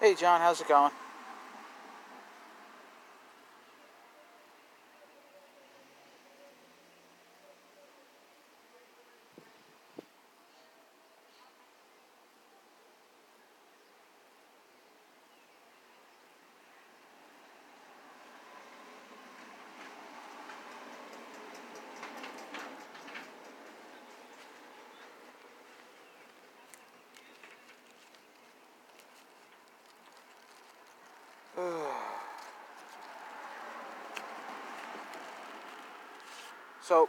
Hey John, how's it going? So,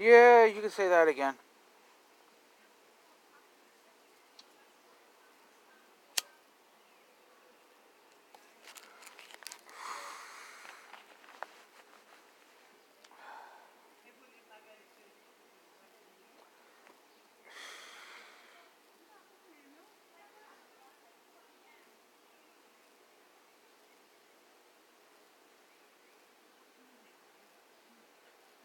yeah, you can say that again.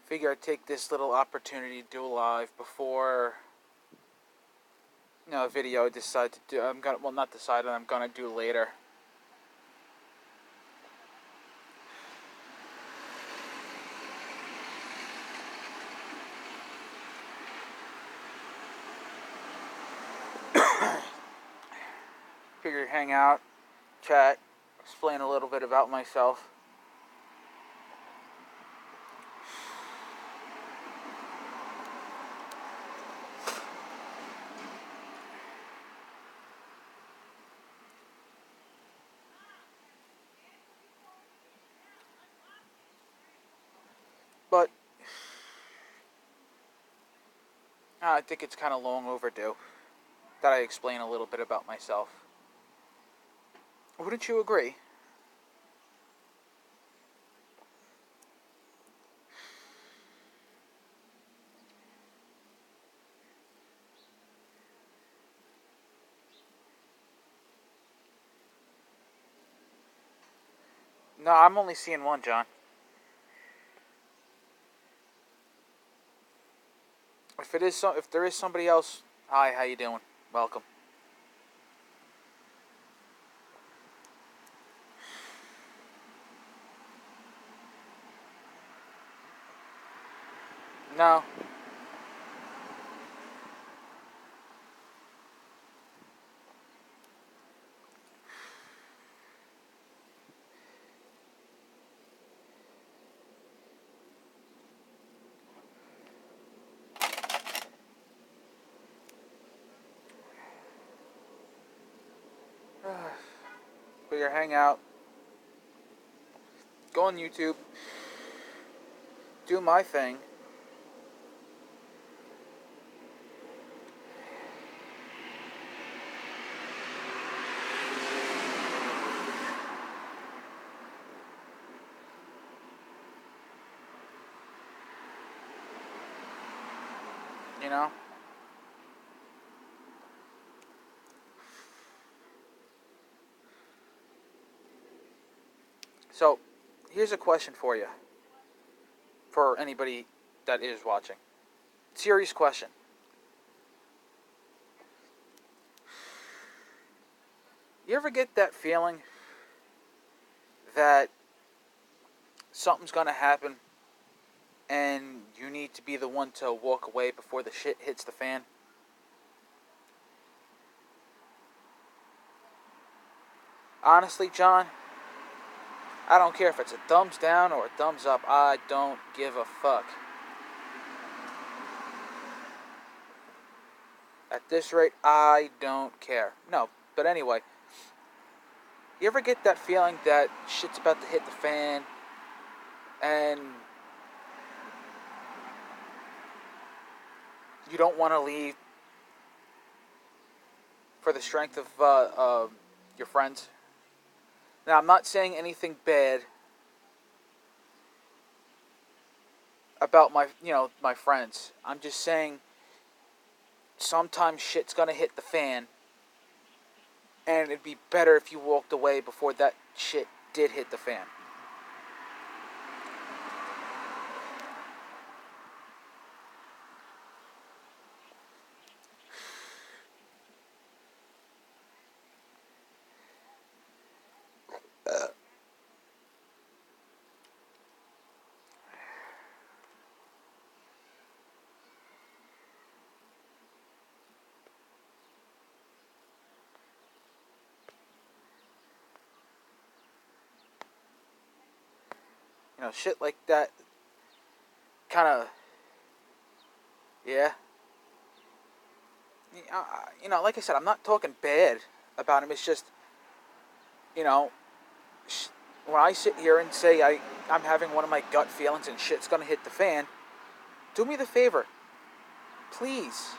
Figure I'd take this little opportunity to do a live before, a video I decide to do. I'm gonna, well, not decide, I'm gonna do later. Figure hang out, chat, explain a little bit about myself. But I think it's kind of long overdue that I explain a little bit about myself. Wouldn't you agree? No, I'm only seeing one, John. If there is somebody else, hi, how you doing? Welcome. No. Figure hang out, go on YouTube, do my thing. You know? So, here's a question for you. For anybody that is watching. Serious question. You ever get that feeling that something's gonna happen and you need to be the one to walk away before the shit hits the fan? Honestly, John, I don't care if it's a thumbs down or a thumbs up. I don't give a fuck. At this rate, I don't care. No, but anyway, you ever get that feeling that shit's about to hit the fan and you don't want to leave for the strength of your friends? Now, I'm not saying anything bad about my friends. I'm just saying sometimes shit's gonna hit the fan, and it'd be better if you walked away before that shit did hit the fan. shit like that. Kind of, yeah. Like I said, I'm not talking bad about him. It's just, you know, when I sit here and say I'm having one of my gut feelings and shit's gonna hit the fan, do me the favor, please,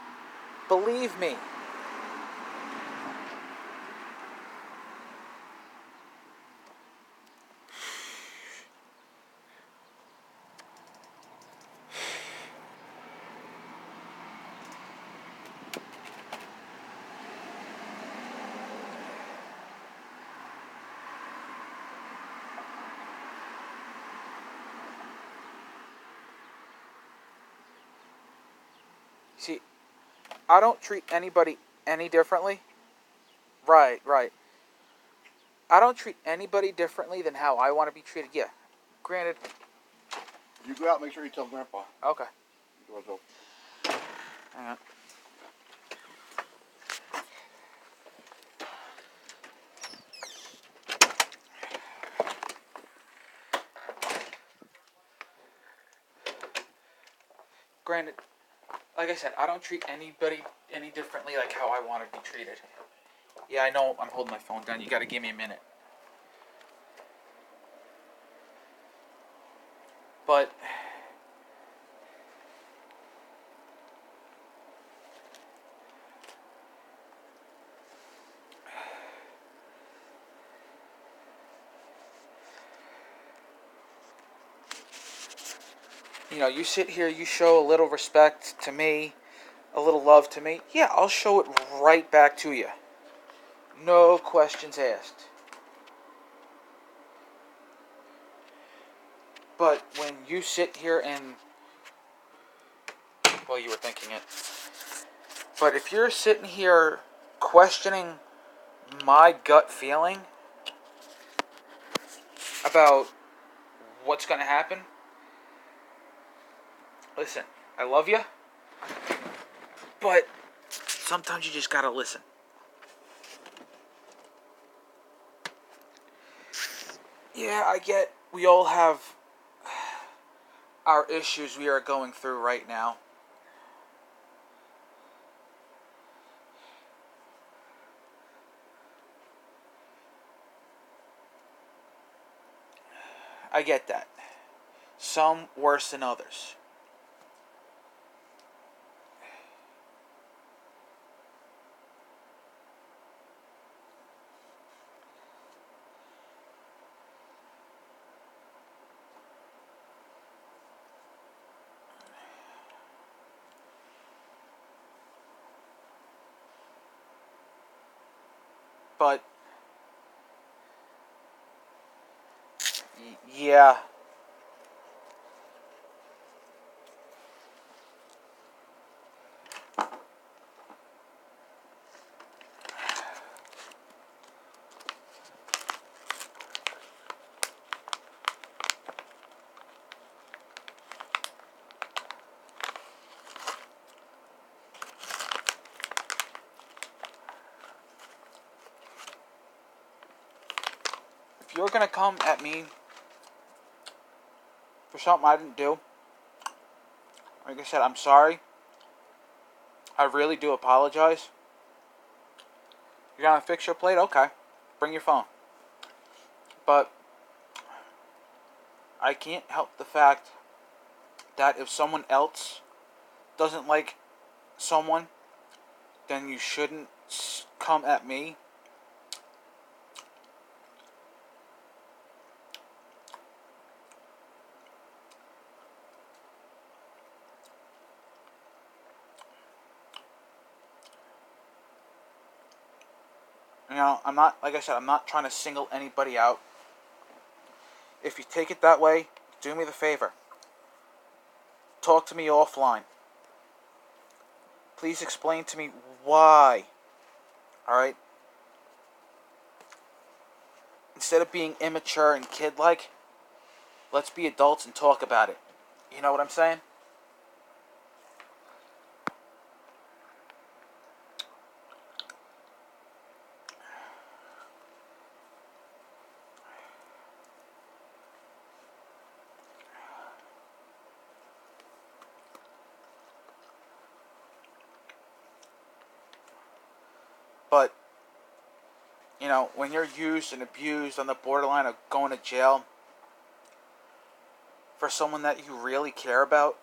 believe me. See, I don't treat anybody any differently. Right, right. I don't treat anybody differently than how I want to be treated. Yeah, granted. You go out, make sure you tell Grandpa. Okay. Door's open. Hang on. Granted, like I said, I don't treat anybody any differently like how I want to be treated. Yeah, I know I'm holding my phone down. You gotta give me a minute. But you sit here, you show a little respect to me, a little love to me. Yeah, I'll show it right back to you. No questions asked. But when you sit here and, well, you were thinking it. But if you're sitting here questioning my gut feeling about what's going to happen, listen, I love you, but sometimes you just gotta listen. Yeah, I get we all have our issues we are going through right now. I get that. Some worse than others. But yeah. If you're gonna come at me for something I didn't do, like I said, I'm sorry. I really do apologize. You're gonna fix your plate? Okay. Bring your phone. But I can't help the fact that if someone else doesn't like someone, then you shouldn't come at me. I'm not, like I said, I'm not trying to single anybody out. If you take it that way, do me the favor. Talk to me offline. Please explain to me why. Alright? Instead of being immature and kid-like, let's be adults and talk about it. You know what I'm saying? when you're used and abused on the borderline of going to jail for someone that you really care about,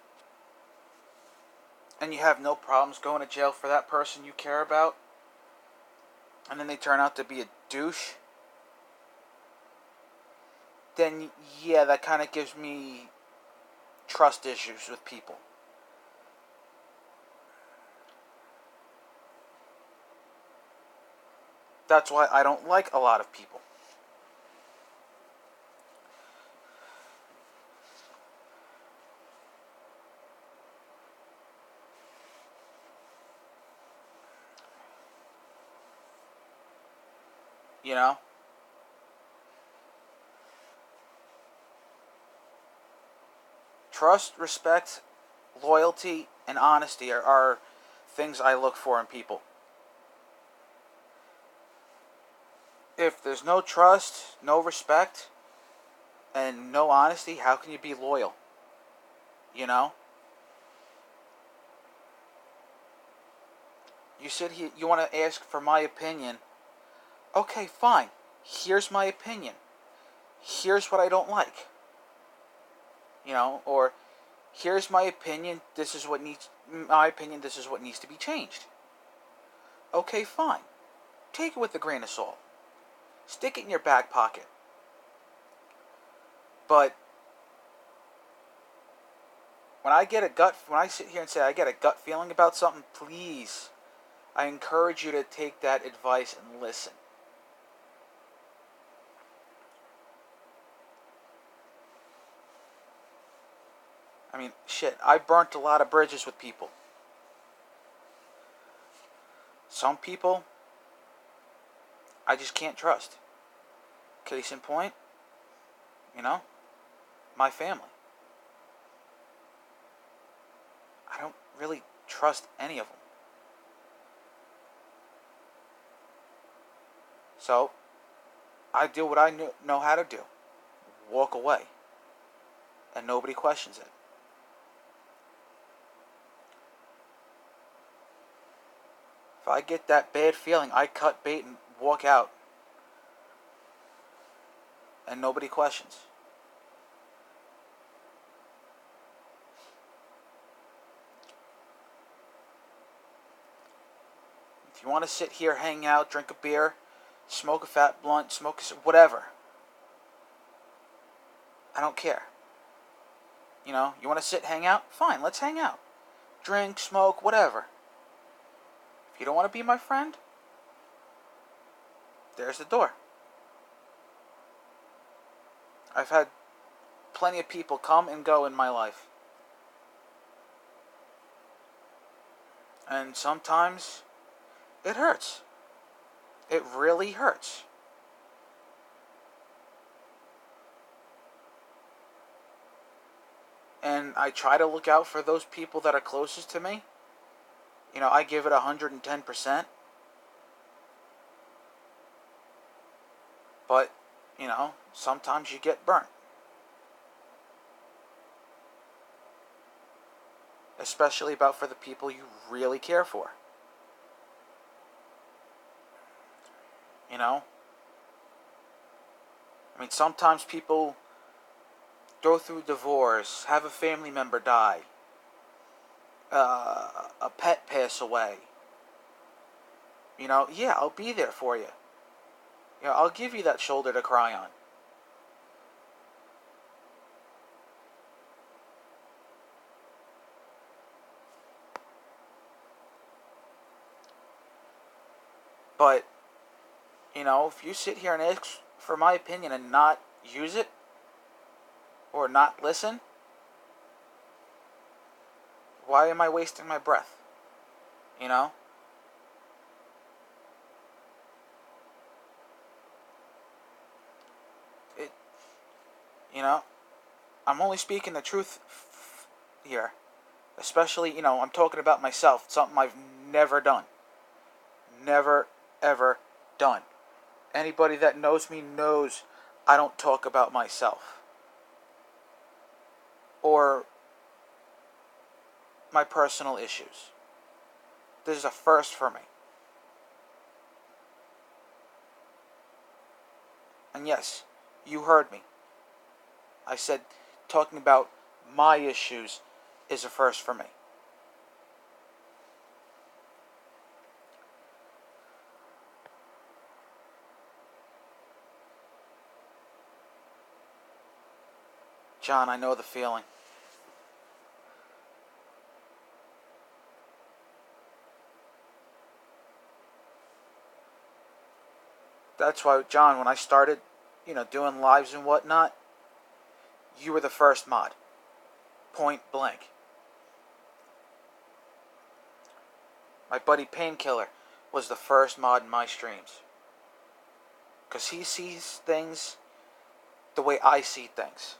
and you have no problems going to jail for that person you care about, and then they turn out to be a douche, then yeah, that kind of gives me trust issues with people. That's why I don't like a lot of people. You know? Trust, respect, loyalty, and honesty are things I look for in people. If there's no trust, no respect, and no honesty, how can you be loyal? You know? You sit here, you want to ask for my opinion. Okay, fine. Here's my opinion. Here's what I don't like. Or here's my opinion, this is what needs to be changed. Okay, fine. Take it with a grain of salt. Stick it in your back pocket. But when I sit here and say I get a gut feeling about something, please, I encourage you to take that advice and listen. I mean, shit, I burnt a lot of bridges with people. Some people, I just can't trust. Case in point, my family. I don't really trust any of them. So, I do what I know how to do. Walk away. And nobody questions it. If I get that bad feeling, I cut bait and walk out. And nobody questions. If you want to sit here, hang out, drink a beer, smoke a fat blunt, whatever. I don't care. You want to sit, hang out? Fine, let's hang out. Drink, smoke, whatever. If you don't want to be my friend, there's the door. I've had plenty of people come and go in my life. And sometimes it hurts. It really hurts. And I try to look out for those people that are closest to me. I give it 110%. But, sometimes you get burnt. Especially for the people you really care for. I mean, sometimes people go through divorce, have a family member die, a pet pass away. Yeah, I'll be there for you. I'll give you that shoulder to cry on. But, if you sit here and ask for my opinion and not use it, or not listen, why am I wasting my breath? I'm only speaking the truth here. Especially, I'm talking about myself. Something I've never done. Never, ever done. Anybody that knows me knows I don't talk about myself. Or my personal issues. This is a first for me. And yes, you heard me. I said talking about my issues is a first for me. John, I know the feeling. That's why, John, when I started, doing lives and whatnot, you were the first mod. Point blank. My buddy Painkiller was the first mod in my streams. Because he sees things the way I see things.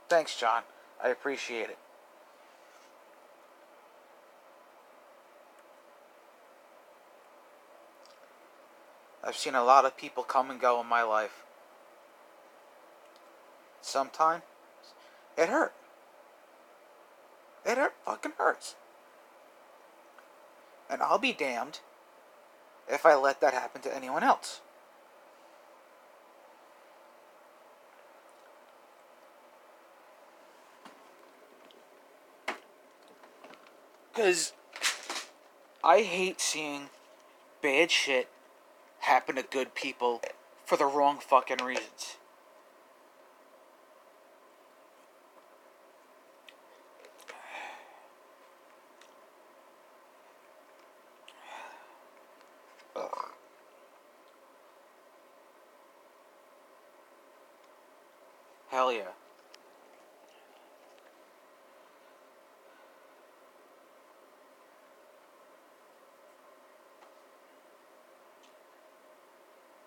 Thanks, John. I appreciate it. I've seen a lot of people come and go in my life. Sometimes it hurt. It fucking hurts. And I'll be damned if I let that happen to anyone else. Because I hate seeing bad shit happen to good people for the wrong fucking reasons. Ugh. Hell yeah.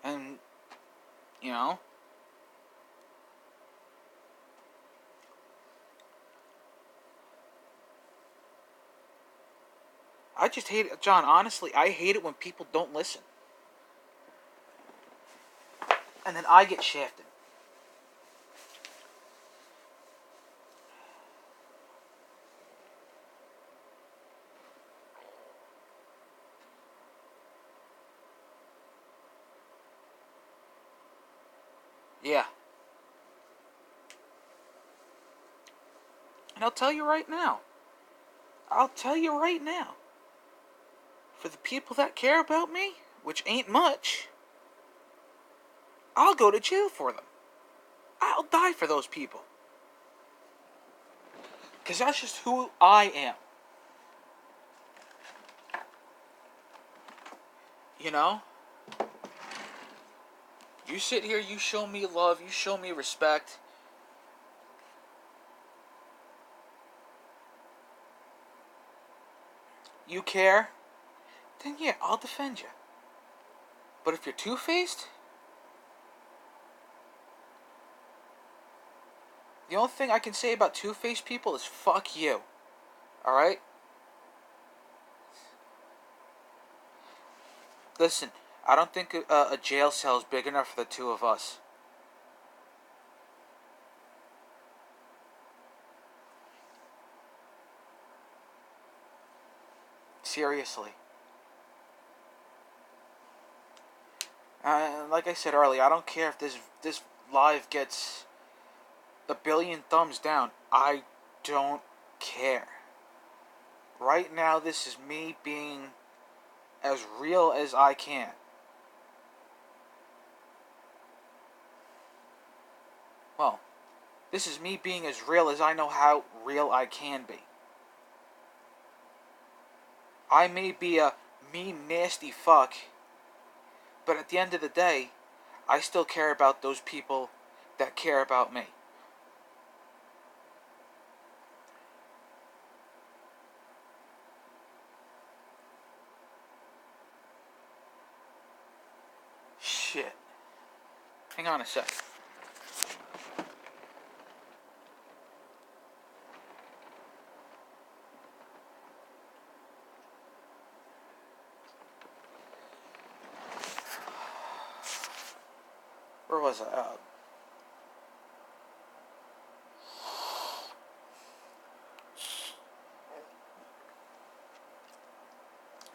And, I just hate it. John, honestly, I hate it when people don't listen. And then I get shafted. Yeah. And I'll tell you right now. For the people that care about me, which ain't much, I'll go to jail for them. I'll die for those people. Because that's just who I am. You know? You sit here, you show me love, you show me respect. You care, then yeah, I'll defend you. But if you're two-faced, the only thing I can say about two-faced people is fuck you. Alright? Listen, I don't think a jail cell is big enough for the two of us. Seriously. Like I said earlier, I don't care if this live gets a billion thumbs down. I don't care. Right now, this is me being as real as I can. Well, this is me being as real as I know how real I can be. I may be a mean, nasty fuck, but at the end of the day, I still care about those people that care about me. Shit. Hang on a sec. Where was I?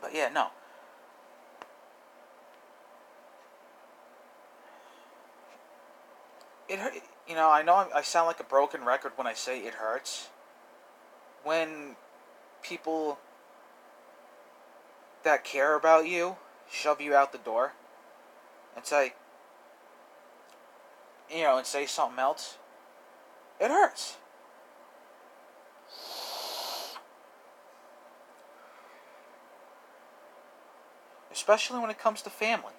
But yeah, no. it hurt. You know, I know I sound like a broken record when I say it hurts. When people that care about you shove you out the door and say, and say something else, it hurts. Especially when it comes to family.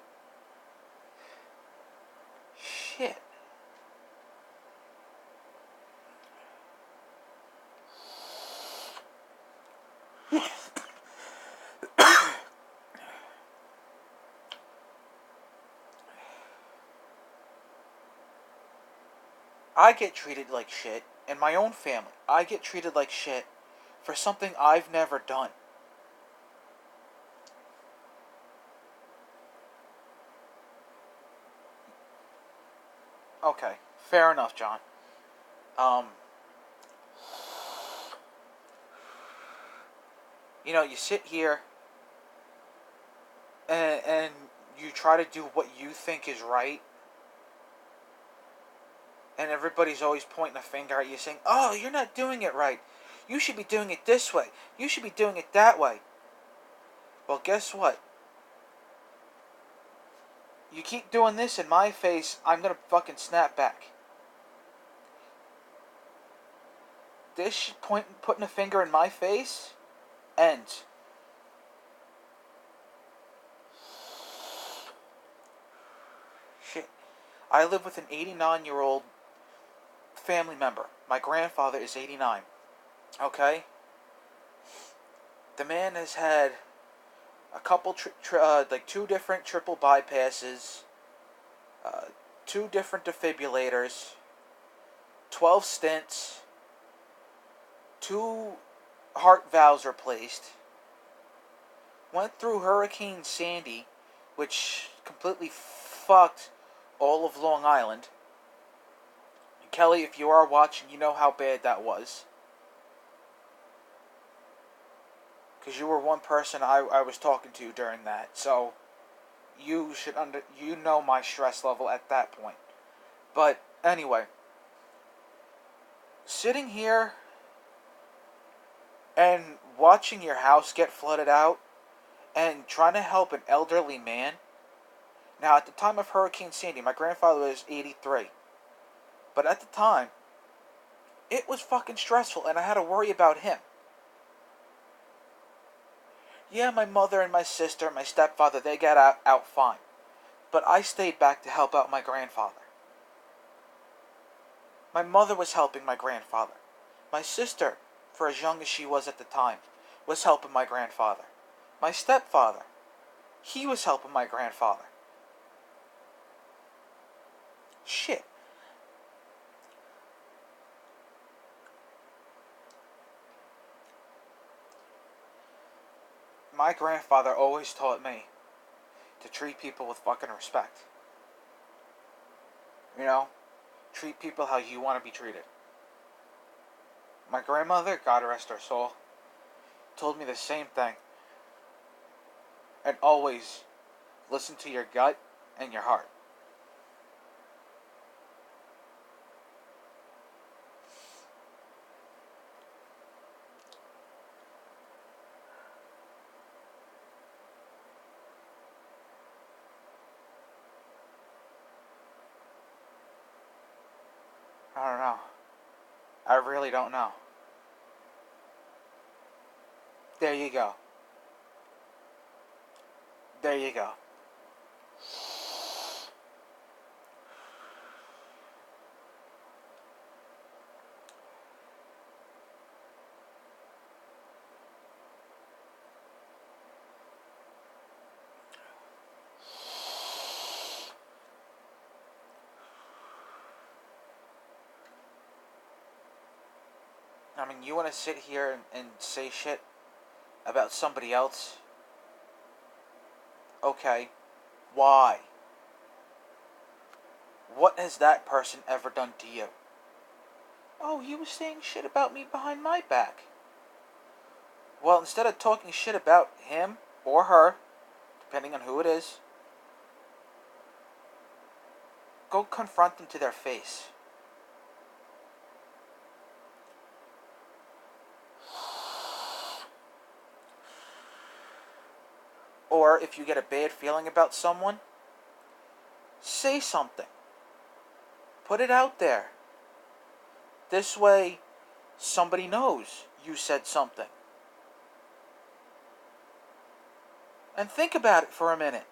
Shit. I get treated like shit in my own family. I get treated like shit for something I've never done. Okay, fair enough, John. Um, you sit here and you try to do what you think is right, and everybody's always pointing a finger at you saying, "Oh, you're not doing it right. You should be doing it this way. You should be doing it that way." Well, guess what? You keep doing this in my face, I'm gonna fucking snap back. This putting a finger in my face ends. Shit. I live with an 89-year-old family member. My grandfather is 89. Okay? The man has had a couple, like 2 different triple bypasses, uh, 2 different defibrillators, 12 stents, 2 heart valves replaced, went through Hurricane Sandy, which completely fucked all of Long Island. And Kelly, if you are watching, you know how bad that was. Because you were one person I was talking to during that. So, you know my stress level at that point. But, anyway. Sitting here and watching your house get flooded out and trying to help an elderly man. Now, at the time of Hurricane Sandy, my grandfather was 83. But at the time, it was fucking stressful and I had to worry about him. Yeah, my mother and my sister, my stepfather, they got out fine. But I stayed back to help out my grandfather. My mother was helping my grandfather. My sister, for as young as she was at the time, was helping my grandfather. My stepfather, he was helping my grandfather. Shit. My grandfather always taught me to treat people with fucking respect. Treat people how you want to be treated. My grandmother, God rest her soul, told me the same thing. And always listen to your gut and your heart. I don't know. I really don't know. There you go. There you go. I mean, you want to sit here and say shit about somebody else? Okay. Why? What has that person ever done to you? Oh, he was saying shit about me behind my back. Well, instead of talking shit about him or her, depending on who it is, Go confront them to their face. Or if you get a bad feeling about someone, say something. Put it out there. This way, somebody knows you said something. And think about it for a minute.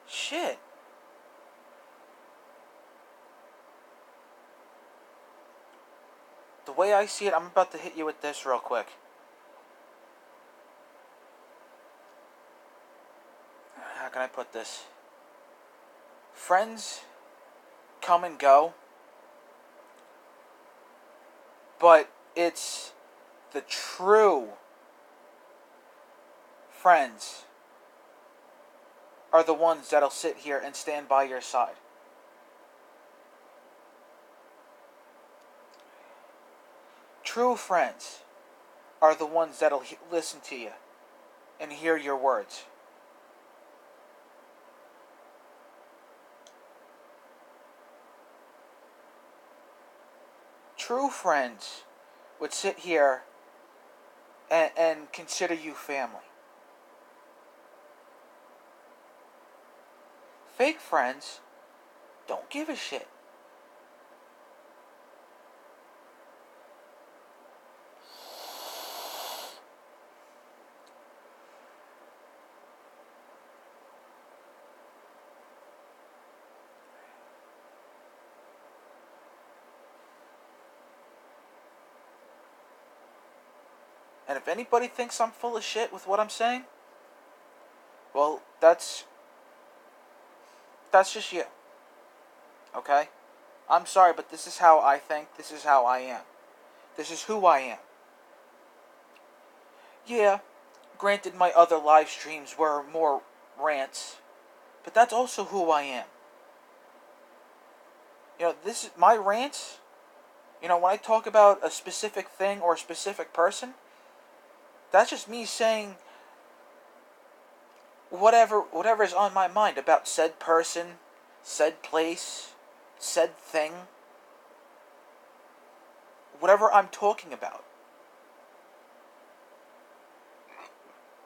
Shit. The way I see it, I'm about to hit you with this real quick. How can I put this? Friends come and go, but it's the true friends are the ones that'll sit here and stand by your side. True friends are the ones that'll listen to you and hear your words. True friends would sit here and consider you family. Fake friends don't give a shit. And if anybody thinks I'm full of shit with what I'm saying, well, that's just you. Okay? I'm sorry, but this is how I think. This is how I am. This is who I am. Yeah, granted my other live streams were more rants, but that's also who I am. You know, this is my rants. You know, when I talk about a specific thing or a specific person, that's just me saying whatever is on my mind about said person, said place, said thing, whatever I'm talking about.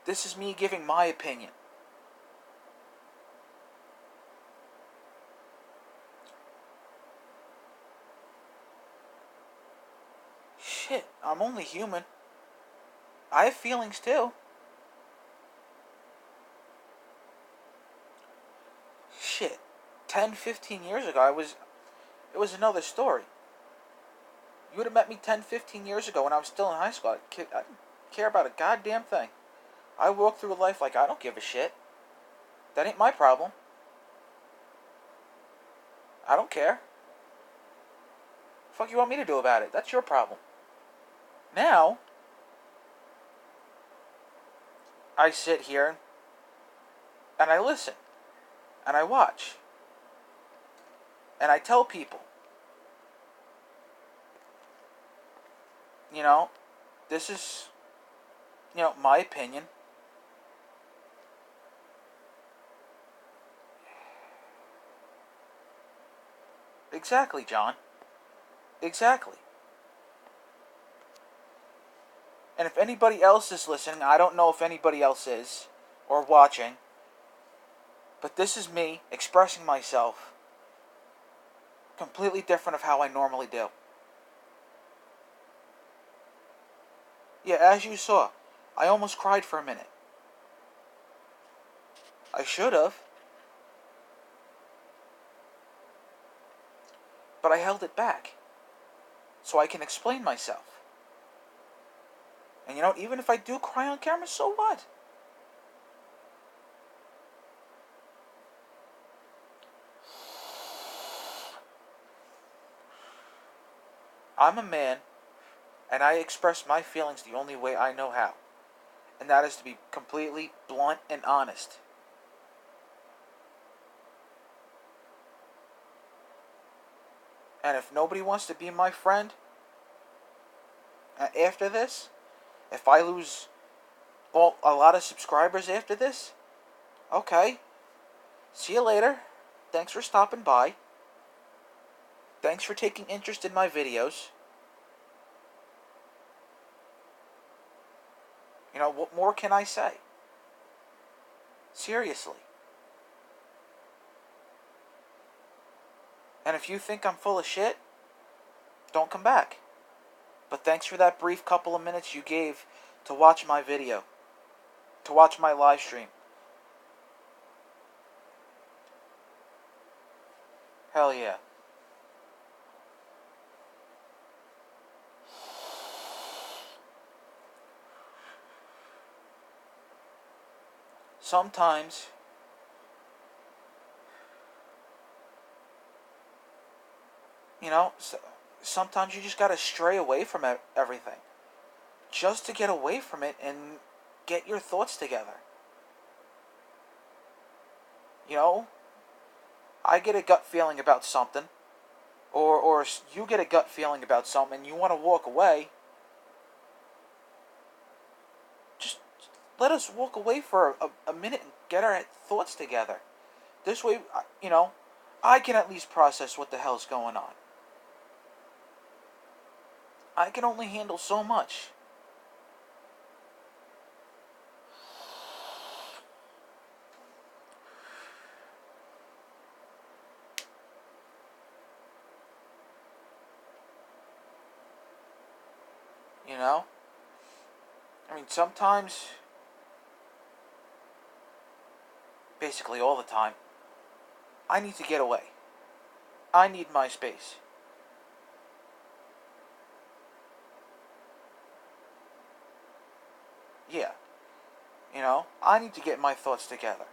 This is me giving my opinion. Shit, I'm only human. I have feelings too. Shit, 10, 15 years ago, it was another story. You would have met me 10, 15 years ago when I was still in high school. I didn't care about a goddamn thing. I walk through life like I don't give a shit. That ain't my problem. I don't care. The fuck you want me to do about it? That's your problem. Now, I sit here and I listen and I watch and I tell people, you know, this is, you know, my opinion. Exactly, John. Exactly. And if anybody else is listening, I don't know if anybody else is, or watching, but this is me expressing myself completely different of how I normally do. Yeah, as you saw, I almost cried for a minute. I should have. But I held it back. So I can explain myself. And you know, even if I do cry on camera, so what? I'm a man, and I express my feelings the only way I know how. And that is to be completely blunt and honest. And if nobody wants to be my friend, after this, if I lose a lot of subscribers after this, Okay. See you later. Thanks for stopping by. Thanks for taking interest in my videos. You know, what more can I say? Seriously. And if you think I'm full of shit, don't come back. But thanks for that brief couple of minutes you gave to watch my video, to watch my live stream. Hell yeah. Sometimes you know, sometimes you just gotta stray away from everything. Just to get away from it and get your thoughts together. You know, I get a gut feeling about something, or you get a gut feeling about something and you want to walk away. Just let us walk away for a minute and get our thoughts together. This way, you know, I can at least process what the hell's going on. I can only handle so much. You know? I mean, sometimes, basically all the time, I need to get away. I need my space. Yeah. You know, I need to get my thoughts together.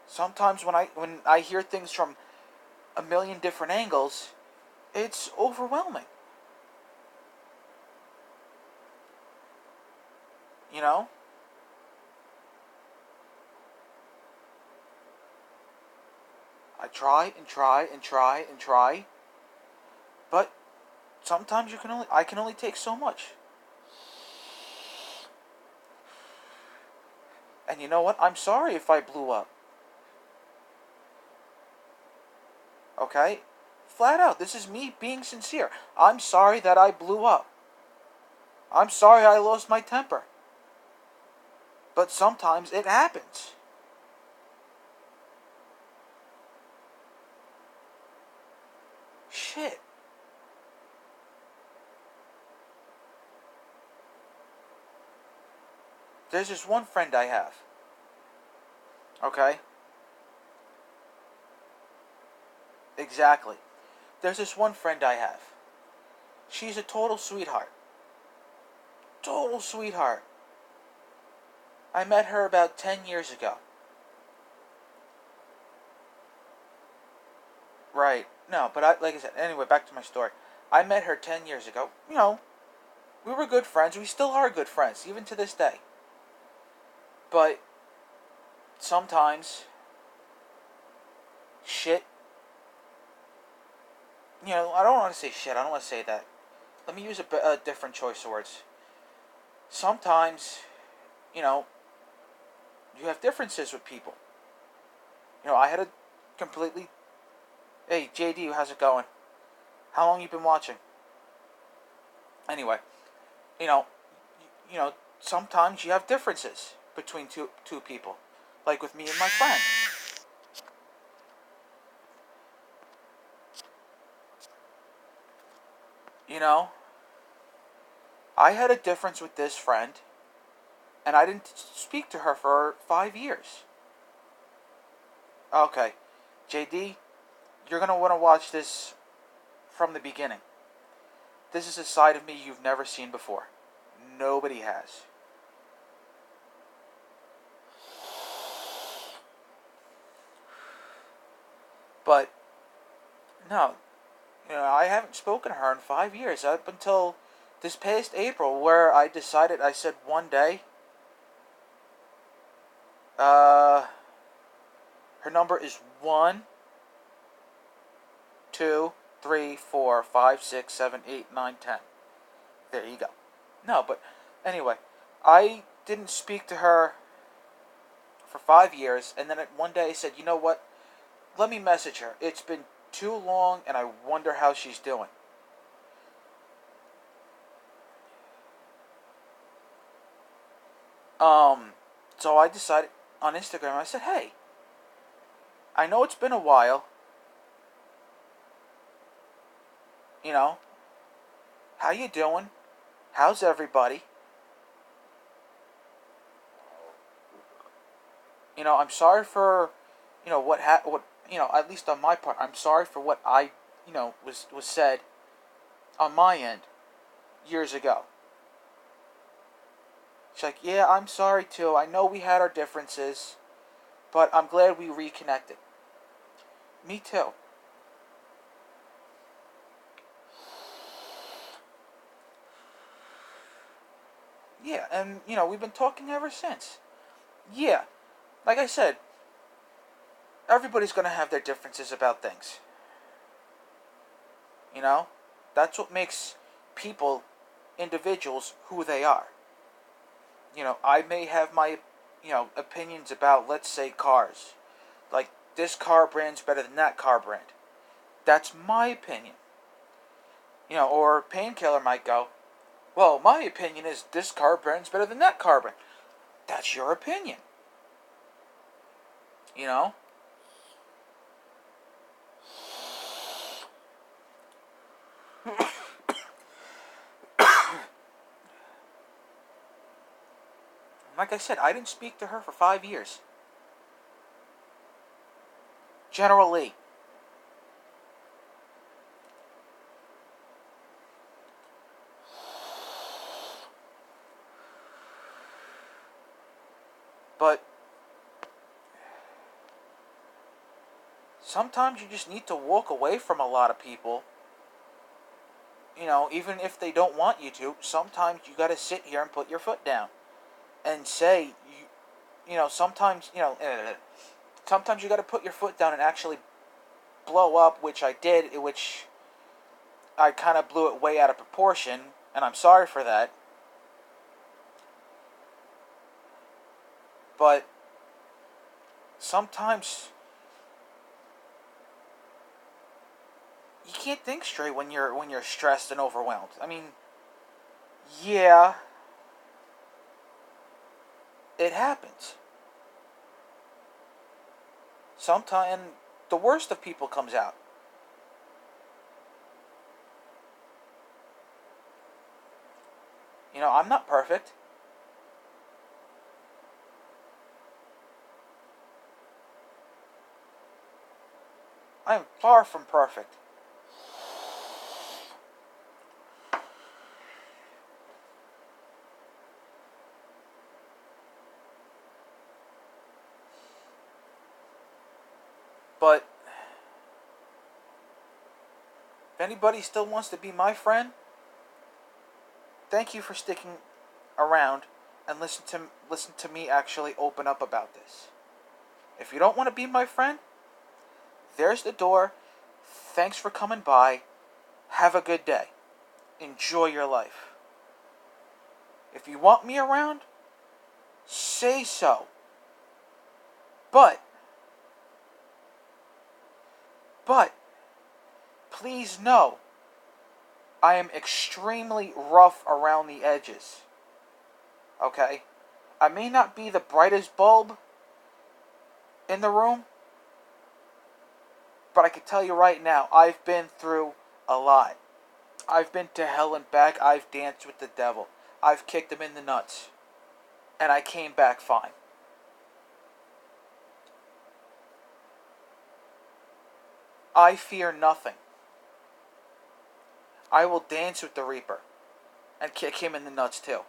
Sometimes when I hear things from a million different angles, it's overwhelming. You know? I try and try and try and try, but sometimes I can only take so much. And you know what? I'm sorry if I blew up. Okay? Flat out, this is me being sincere. I'm sorry that I blew up. I'm sorry I lost my temper. But sometimes it happens. Shit. There's this one friend I have. Okay? Exactly. There's this one friend I have. She's a total sweetheart. Total sweetheart. I met her about 10 years ago. Right. No, but like I said, anyway, back to my story. I met her 10 years ago. You know, we were good friends. We still are good friends, even to this day. But sometimes, shit, you know, I don't want to say shit. I don't want to say that. Let me use a different choice of words. Sometimes, you know, you have differences with people. You know, I had a completely... Hey, JD, how's it going? How long you been watching? Anyway, you know, sometimes you have differences between two people. Like with me and my friend. You know, I had a difference with this friend, and I didn't speak to her for 5 years. Okay, JD, you're going to want to watch this from the beginning. This is a side of me you've never seen before. Nobody has. But, no, you know, I haven't spoken to her in 5 years. Up until this past April, where I decided, I said one day, her number is 1, 2, 3, 4, 5, 6, 7, 8, 9, 10. There you go. No, but anyway, I didn't speak to her for 5 years, and then one day I said, you know what? Let me message her. It's been too long, and I wonder how she's doing. So I decided on Instagram, I said, hey, I know it's been a while. You know, how you doing? How's everybody? I'm sorry for, at least on my part, I'm sorry for what I, was said on my end years ago. She's like, yeah, I'm sorry too. I know we had our differences, but I'm glad we reconnected. Me too. Yeah, and, we've been talking ever since. Yeah, like I said, everybody's going to have their differences about things. You know? That's what makes people, individuals, who they are. I may have my, opinions about, let's say, cars. Like, this car brand's better than that car brand. That's my opinion. Or Painkiller might go, well, my opinion is this car brand's better than that car brand. That's your opinion. You know? Like I said, I didn't speak to her for 5 years. General Lee. But sometimes you just need to walk away from a lot of people. Even if they don't want you to, sometimes you gotta sit here and put your foot down. And say, sometimes, sometimes you gotta put your foot down and actually blow up, which I did, which I kind of blew it way out of proportion, and I'm sorry for that. But sometimes you can't think straight when you're stressed and overwhelmed. I mean, yeah, it happens. Sometimes the worst of people comes out. I'm not perfect. I am far from perfect. But if anybody still wants to be my friend, thank you for sticking around and listen to me actually open up about this. If you don't want to be my friend, there's the door. Thanks for coming by. Have a good day. Enjoy your life. If you want me around, say so. But please know, I am extremely rough around the edges. Okay? I may not be the brightest bulb in the room, but I can tell you right now, I've been through a lot. I've been to hell and back. I've danced with the devil. I've kicked him in the nuts. And I came back fine. I fear nothing. I will dance with the Reaper and kick him in the nuts too.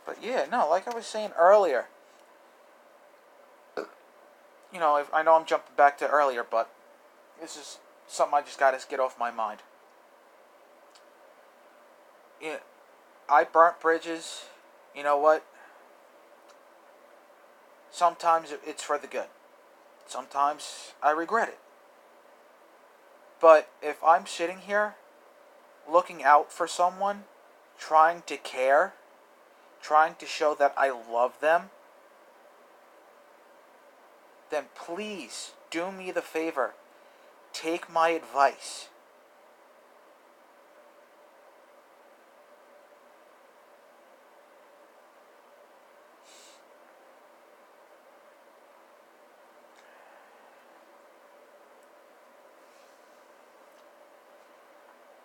But yeah, no, like I was saying earlier, I know I'm jumping back to earlier, but this is something I just got to get off my mind. Yeah, I burnt bridges. You know what? Sometimes it's for the good. sometimes I regret it. But if I'm sitting here looking out for someone, trying to care, trying to show that I love them, then please do me the favor. Take my advice.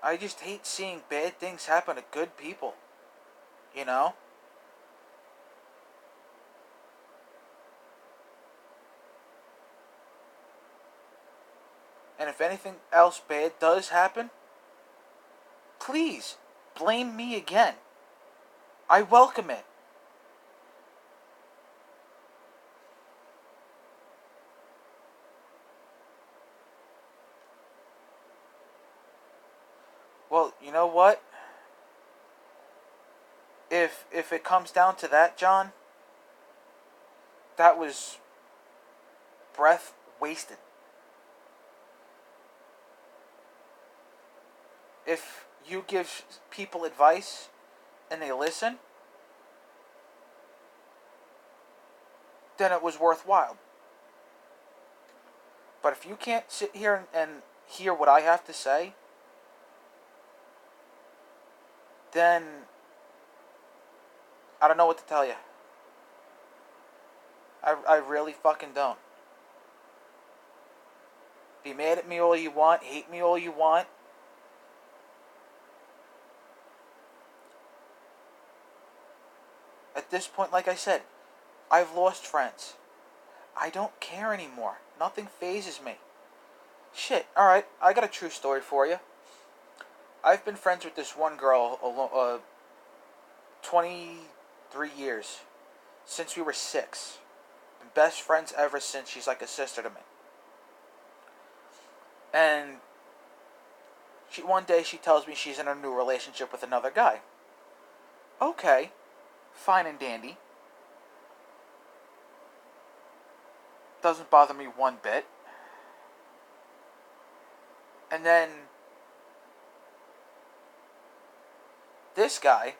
I just hate seeing bad things happen to good people. You know? And if anything else bad does happen, please blame me again. I welcome it. Well, you know what? If it comes down to that, John, that was breath wasted. If you give people advice and they listen, then it was worthwhile. But if you can't sit here and hear what I have to say, then I don't know what to tell you. I really fucking don't. Be mad at me all you want, hate me all you want. At this point, like I said, I've lost friends. I don't care anymore. Nothing phases me. Shit, alright, I got a true story for you. I've been friends with this one girl 23 years. Since we were 6. Been best friends ever since. She's like a sister to me. And one day she tells me she's in a new relationship with another guy. Okay, fine and dandy. Doesn't bother me one bit. And then this guy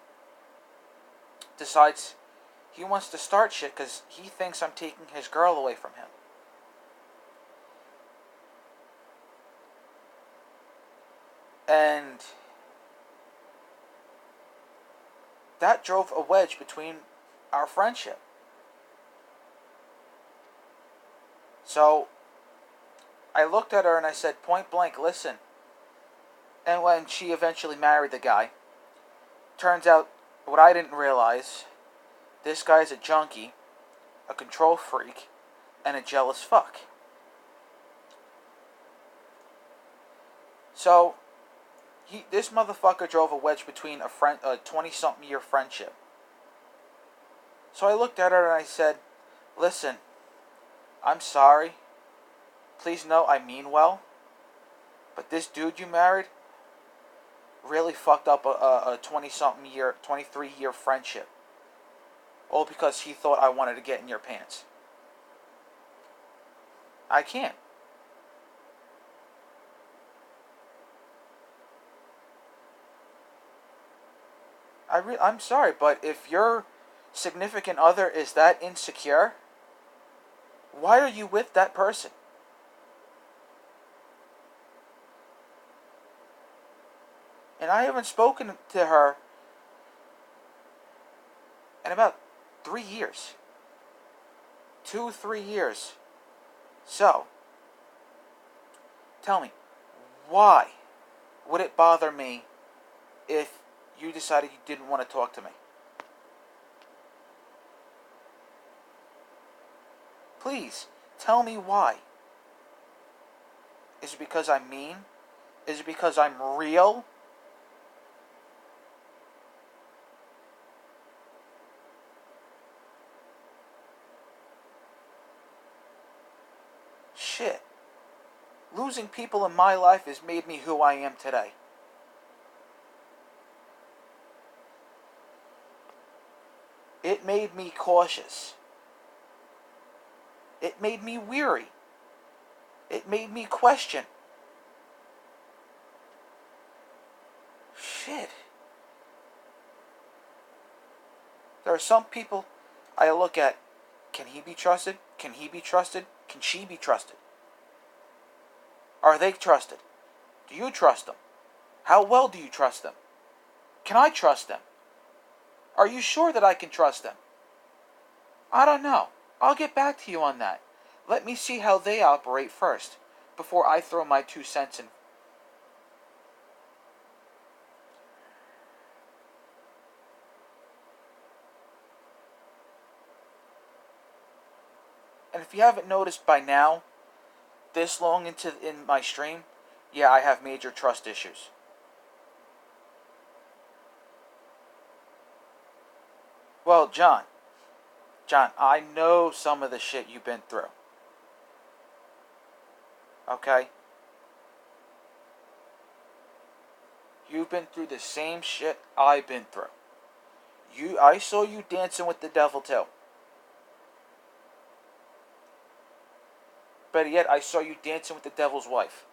decides he wants to start shit because he thinks I'm taking his girl away from him. And that drove a wedge between our friendship. So I looked at her and I said point blank, listen. And when she eventually married the guy, turns out what I didn't realize, this guy's a junkie, a control freak, and a jealous fuck. So this motherfucker drove a wedge between a 20-something year friendship. So I looked at her and I said, listen, I'm sorry. Please know I mean well. But this dude you married really fucked up a 20-something year, 23 year friendship. All because he thought I wanted to get in your pants. I can't. I'm sorry, but if your significant other is that insecure, why are you with that person? And I haven't spoken to her in about 3 years. 2-3 years. So, tell me, why would it bother me if you decided you didn't want to talk to me? Please, tell me why. Is it because I'm mean? Is it because I'm real? Shit. Losing people in my life has made me who I am today. It made me cautious. It made me weary. It made me question. Shit. There are some people I look at. Can he be trusted? Can he be trusted? Can she be trusted? Are they trusted? Do you trust them? How well do you trust them? Can I trust them? Are you sure that I can trust them? I don't know. I'll get back to you on that. Let me see how they operate first, before I throw my 2 cents in. And if you haven't noticed by now, this long in my stream, yeah, I have major trust issues. Well, John, I know some of the shit you've been through. Okay? You've been through the same shit I've been through. I saw you dancing with the devil too. Better yet, I saw you dancing with the devil's wife.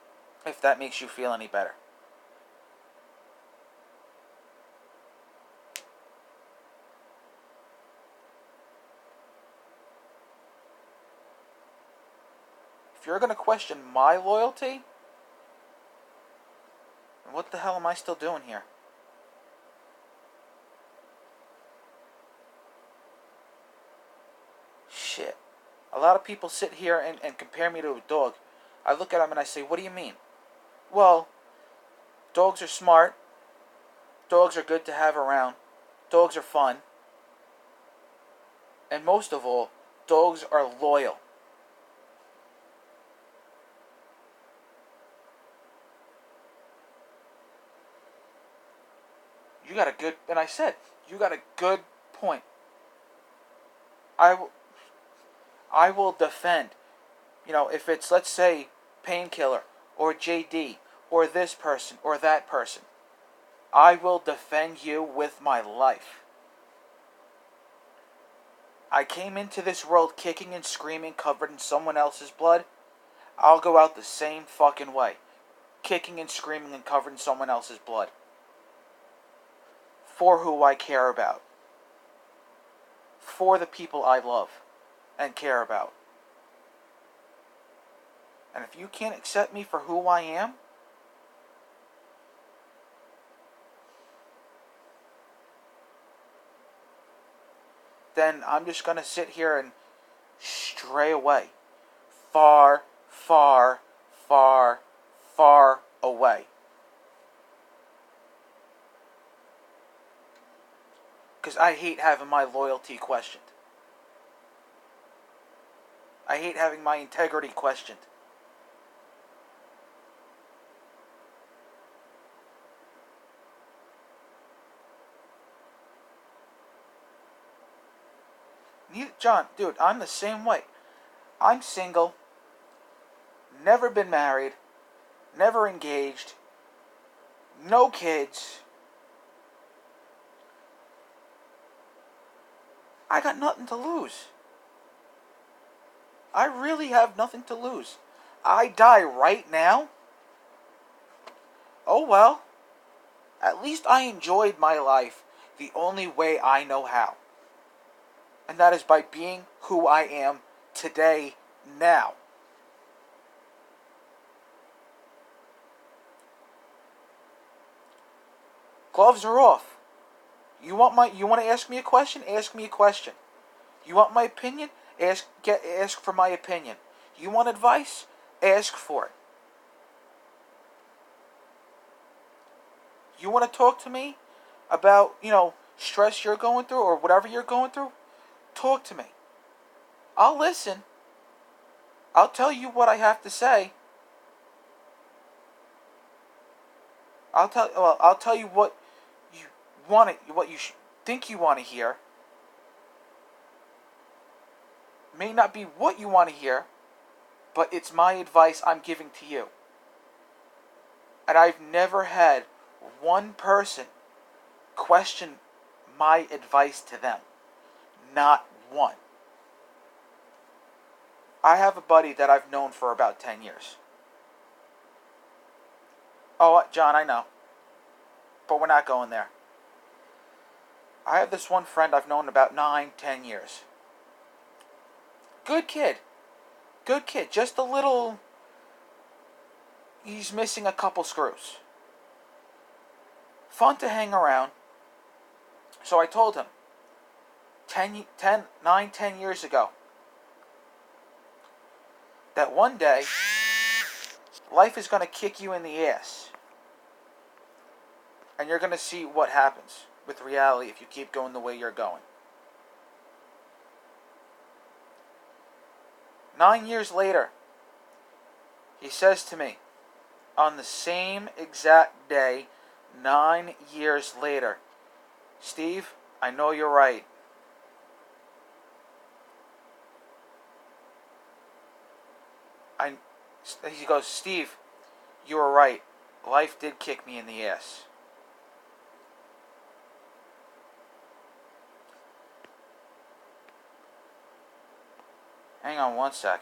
If that makes you feel any better. If you're going to question my loyalty, then what the hell am I still doing here? Shit. A lot of people sit here and compare me to a dog. I look at them and I say, what do you mean? Well, dogs are smart. Dogs are good to have around. Dogs are fun. And most of all, dogs are loyal. You got a good, and I said, you got a good point. I will defend, if it's, let's say, Painkiller, or JD, or this person, or that person. I will defend you with my life. I came into this world kicking and screaming, covered in someone else's blood. I'll go out the same fucking way. Kicking and screaming and covered in someone else's blood. For who I care about. For the people I love and care about. And if you can't accept me for who I am, then I'm just going to sit here and stray away. Far, far, far, far away. Because I hate having my loyalty questioned. I hate having my integrity questioned. John, dude, I'm the same way. I'm single, never been married, never engaged, no kids. I got nothing to lose. I really have nothing to lose. I die right now. Oh well. At least I enjoyed my life the only way I know how. And that is by being who I am today, now. Gloves are off. You want to ask me a question? Ask me a question. You want my opinion? Ask for my opinion. You want advice? Ask for it. You want to talk to me about, stress you're going through or whatever you're going through? Talk to me. I'll listen. I'll tell you what I have to say. I'll tell you what you what you think you want to hear. May not be what you want to hear, but it's my advice I'm giving to you. And I've never had one person question my advice to them. Not one. I have a buddy that I've known for about 10 years. Oh, John, I know. But we're not going there. I have this one friend I've known about 9, 10 years. Good kid. Good kid. Just a little... He's missing a couple screws. Fun to hang around. So I told him, 9, 10 years ago, that one day, life is going to kick you in the ass. And you're going to see what happens with reality if you keep going the way you're going. 9 years later, he says to me, on the same exact day, 9 years later, Steve, I know you're right. He goes, Steve, you were right. Life did kick me in the ass. Hang on one sec.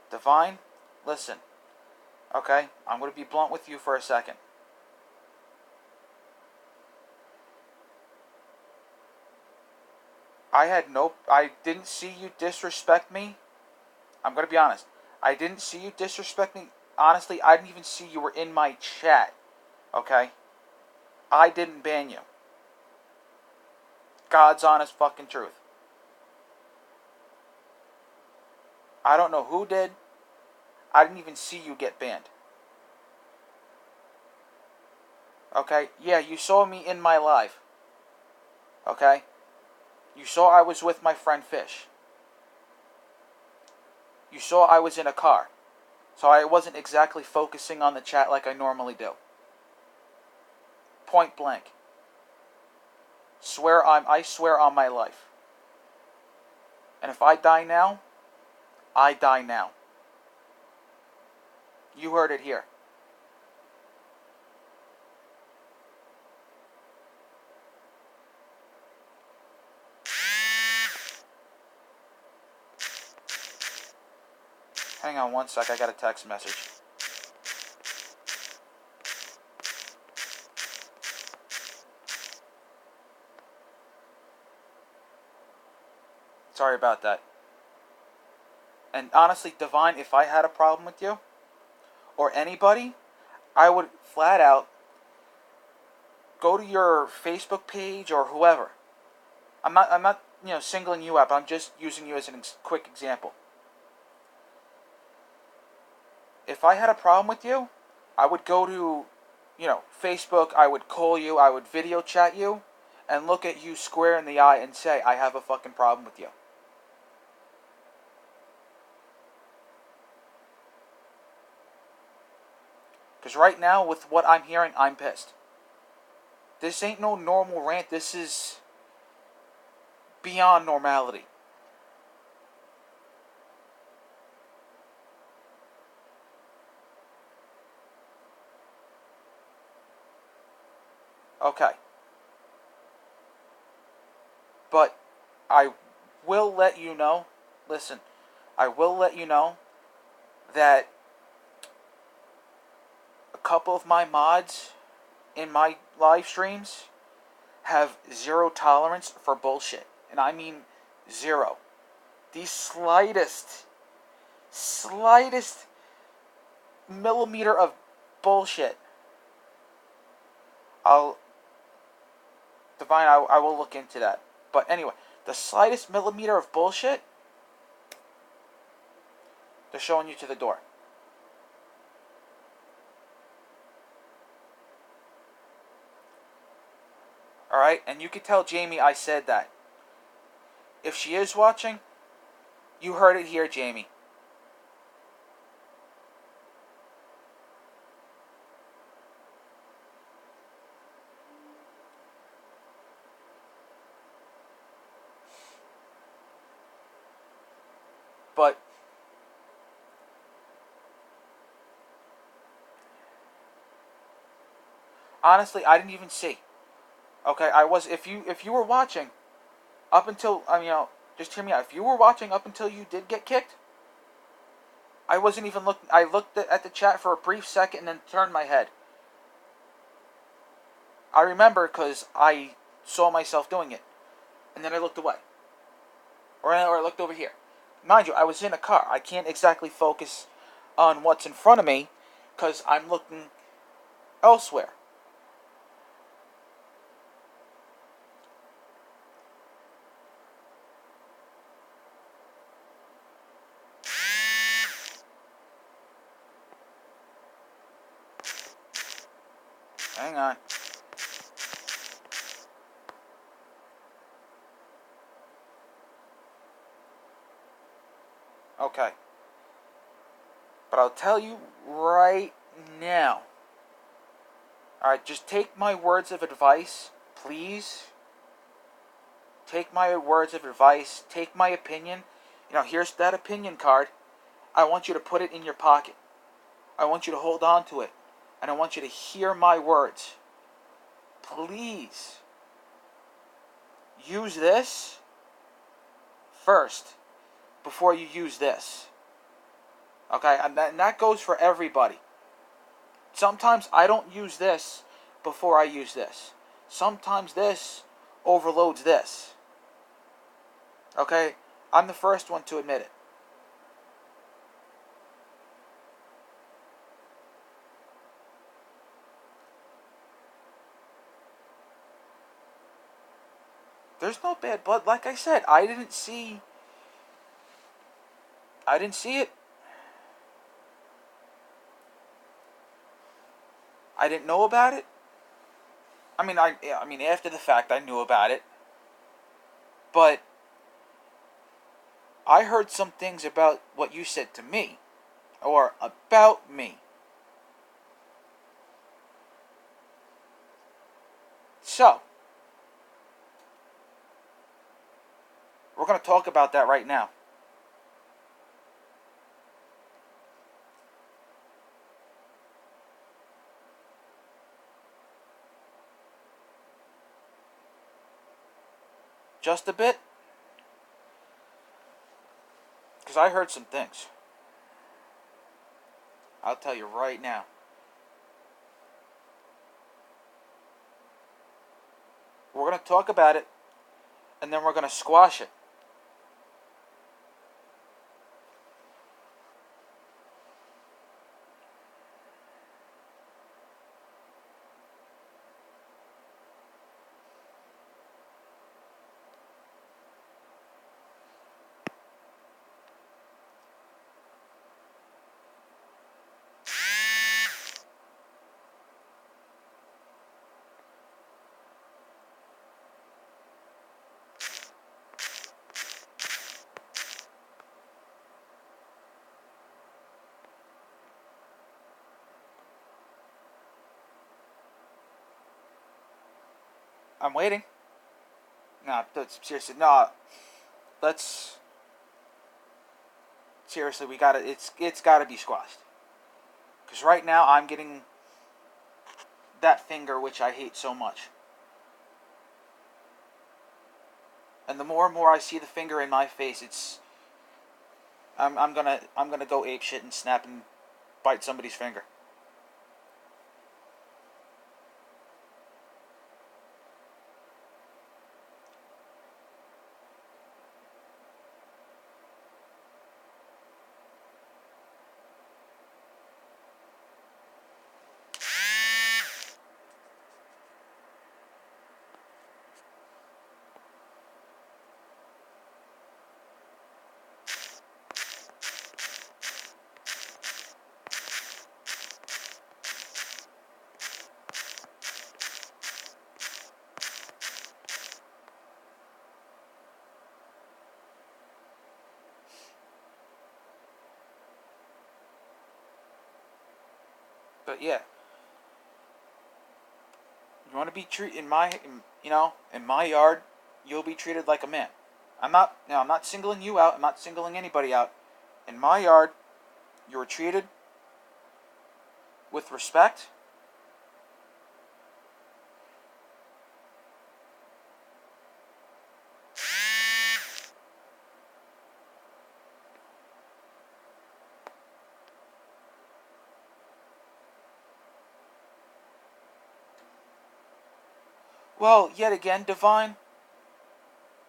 Divine, listen. Okay? I'm going to be blunt with you for a second. I didn't see you disrespect me. I'm going to be honest. I didn't see you disrespect me. Honestly, I didn't even see you were in my chat. Okay? I didn't ban you. God's honest fucking truth. I don't know who did. I didn't even see you get banned. Okay? Yeah, you saw me in my live. Okay? You saw I was with my friend Fish. You saw I was in a car. So I wasn't exactly focusing on the chat like I normally do. Point blank. I swear on my life. And if I die now, I die now. You heard it here. Hang on one sec, I got a text message. Sorry about that. And honestly, Divine, if I had a problem with you, or anybody, I would flat out go to your Facebook page or whoever. I'm not singling you out, I'm just using you as a quick example. If I had a problem with you, I would go to, Facebook, I would call you, I would video chat you, and look at you square in the eye and say, I have a fucking problem with you. Because right now, with what I'm hearing, I'm pissed. This ain't no normal rant, this is beyond normality. Okay. But I will let you know, listen, I will let you know that a couple of my mods in my live streams have zero tolerance for bullshit. And I mean zero. The slightest millimeter of bullshit. Divine, I will look into that. But anyway, the slightest millimeter of bullshit, they're showing you to the door. Alright? And you can tell Jamie I said that. If she is watching, you heard it here, Jamie. But honestly, I didn't even see. Okay, I was. If you were watching up until just hear me out. If you were watching up until you did get kicked, I wasn't even looking. I looked at the chat for a brief second and then turned my head. I remember because I saw myself doing it, and then I looked away, or I looked over here. Mind you, I was in a car. I can't exactly focus on what's in front of me because I'm looking elsewhere. Hang on. Okay. But I'll tell you right now. Alright, just take my words of advice, please. Take my words of advice. Take my opinion. Here's that opinion card. I want you to put it in your pocket. I want you to hold on to it. And I want you to hear my words. Please. Use this first before you use this. Okay? And that goes for everybody. Sometimes I don't use this before I use this. Sometimes this overloads this. Okay? I'm the first one to admit it. There's no bad blood. Like I said, I didn't see it. I didn't know about it. I mean, after the fact, I knew about it. But I heard some things about what you said to me, or about me. So, we're going to talk about that right now. Just a bit. Because I heard some things. I'll tell you right now. We're going to talk about it, and then we're going to squash it. I'm waiting. No, seriously, no. Let's seriously, we gotta. It's gotta be squashed. Because right now I'm getting that finger, which I hate so much. And the more and more I see the finger in my face, I'm gonna go ape shit and snap and bite somebody's finger. But yeah, you want to be treated in my yard, you'll be treated like a man. I'm not singling you out. I'm not singling anybody out. In my yard, you were treated with respect. Well, yet again, Divine,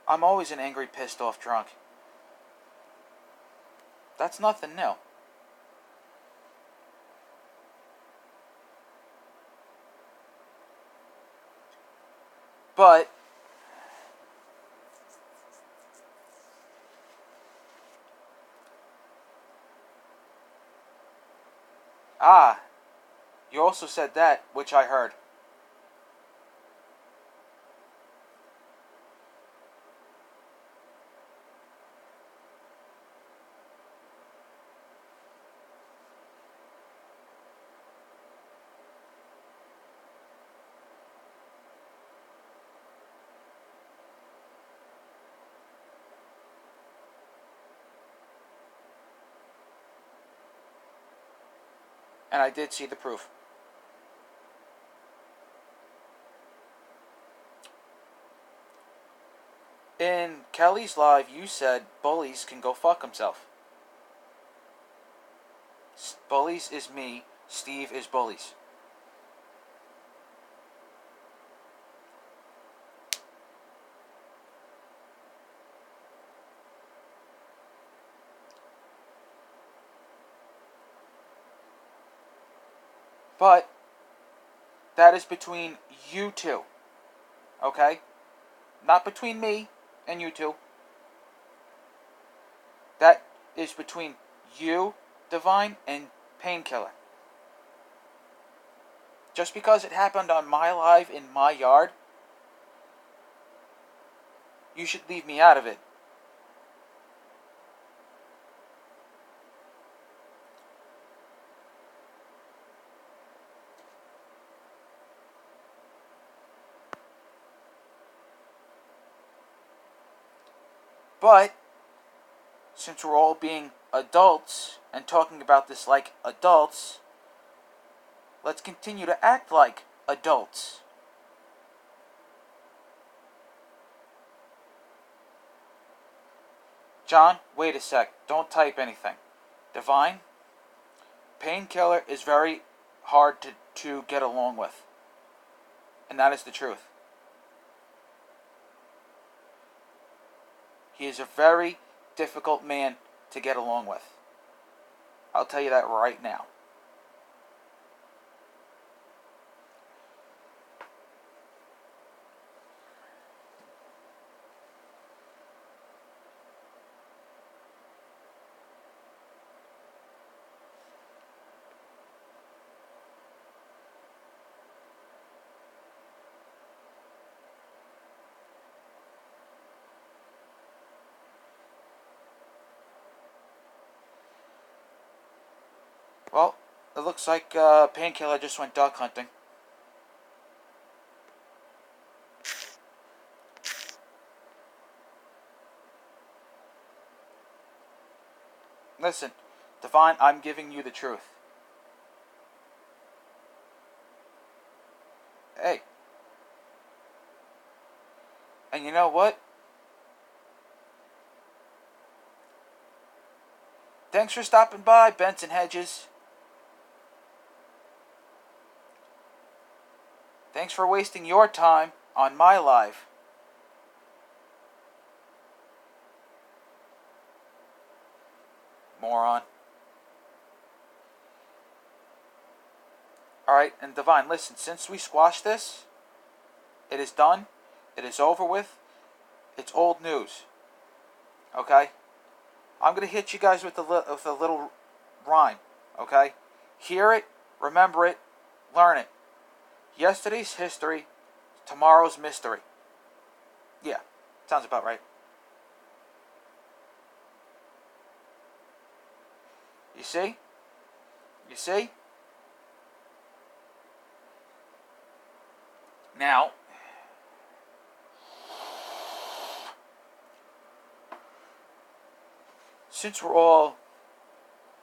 I'm always an angry, pissed off drunk. That's nothing new. But you also said that, which I heard. And I did see the proof. In Kelly's live, you said Bullies can go fuck himself. Bullies is me, Steve is Bullies. But that is between you two. Okay? Not between me and you two. That is between you, Divine, and Painkiller. Just because it happened on my live in my yard, you should leave me out of it. But since we're all being adults and talking about this like adults, let's continue to act like adults. John, wait a sec. Don't type anything. Divine, Painkiller is very hard to get along with. And that is the truth. He is a very difficult man to get along with. I'll tell you that right now. Well, it looks like Painkiller just went duck hunting. Listen, Divine, I'm giving you the truth. Hey. And you know what? Thanks for stopping by, Benson Hedges. Thanks for wasting your time on my live. Moron. Alright, and Divine, listen, since we squashed this, it is done, it is over with, it's old news. Okay? I'm going to hit you guys with a little rhyme. Okay? Hear it, remember it, learn it. Yesterday's history, tomorrow's mystery. Yeah, sounds about right. You see? You see? Now, since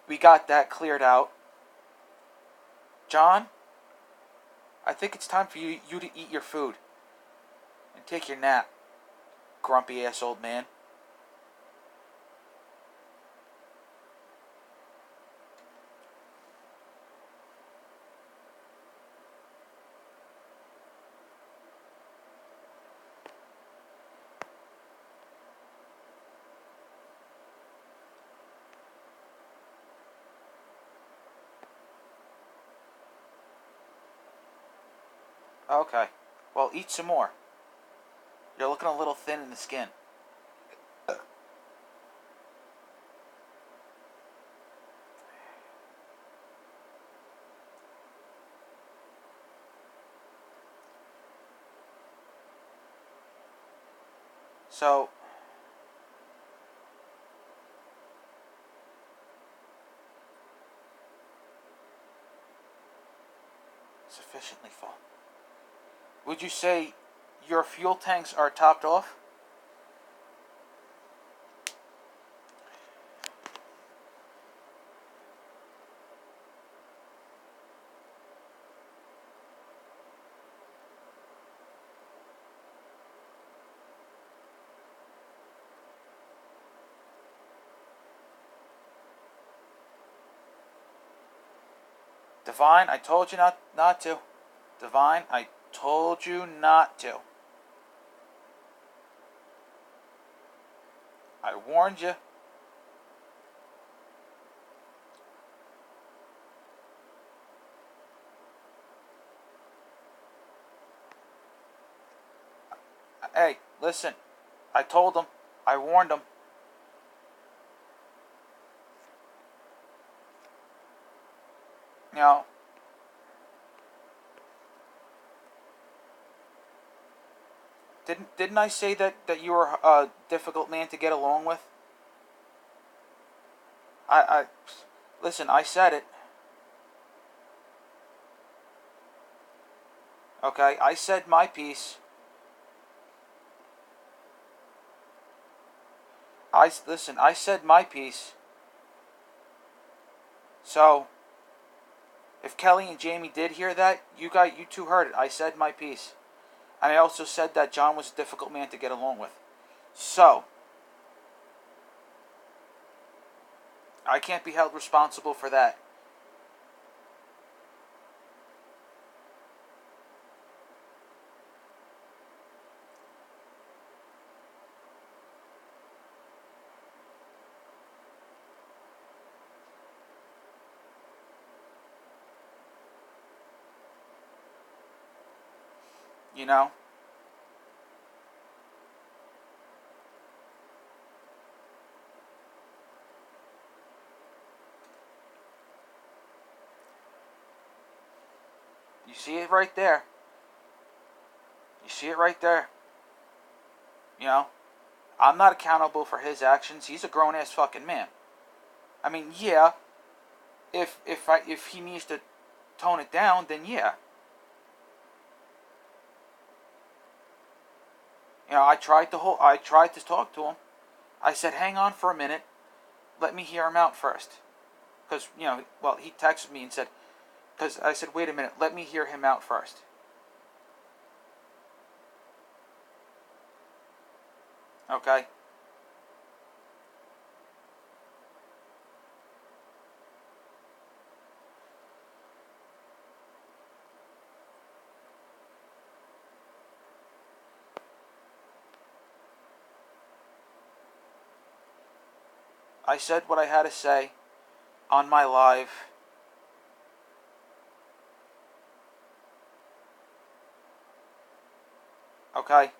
we got that cleared out, John, I think it's time for you to eat your food and take your nap, grumpy ass old man. Okay. Well, eat some more. You're looking a little thin in the skin. So, sufficiently full. Would you say your fuel tanks are topped off? Divine, I told you not to. Divine, I told you not to. I warned you. Hey, listen. I told them. I warned them. You know, didn't I say that you were a difficult man to get along with? I listen. I said it. Okay, I said my piece. Listen. I said my piece. So, if Kelly and Jamie did hear that, you two heard it. I said my piece, and I also said that John was a difficult man to get along with. So, I can't be held responsible for that. You know? You see it right there. You see it right there. You know? I'm not accountable for his actions. He's a grown ass fucking man. I mean, yeah. If he needs to tone it down, then yeah. You know, I tried to talk to him. I said, hang on for a minute. Let me hear him out first. Because, you know, well, he texted me and said, because I said, wait a minute, let me hear him out first. Okay? I said what I had to say on my live. Okay?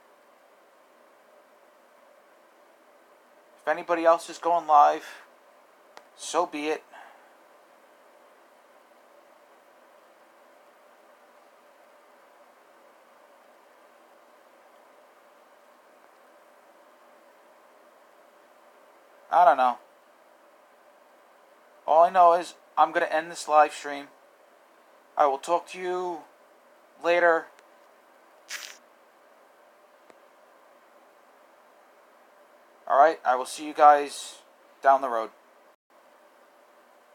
If anybody else is going live, so be it. I don't know. All I know is I'm going to end this live stream. I will talk to you later. Alright, I will see you guys down the road.